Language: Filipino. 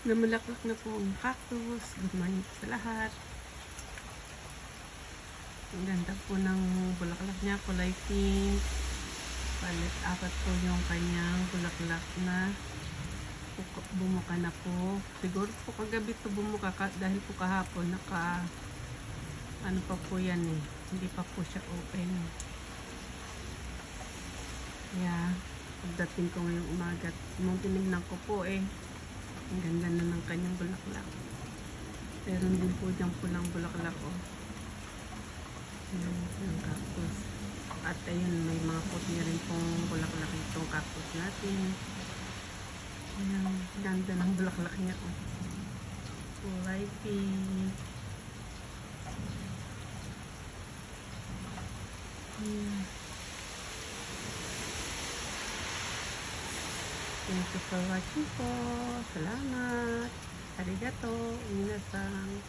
Namulaklak na po ang cactus. Good morning po sa lahat. Ang ganda po ng bulaklak niya, kulay pink. Palit apat po yung kanyang bulaklak na bumuka na po. Siguro po kagabi to bumuka dahil po kahapon ano pa po yan eh. Hindi pa po siya open. Yeah. Pagdating ko ngayong umaga, nung tinignan ko po eh, ang ganda na ng kanyang bulaklak. Meron din po diyang pulang bulaklak oh. Yung cactus. At ayun, may mga puti rin pong bulaklak itong cactus natin. Ayan, ganda ng bulaklak niya oh. Kulay pink. Thank you for watching po. Salamat. Arigato. Minasan.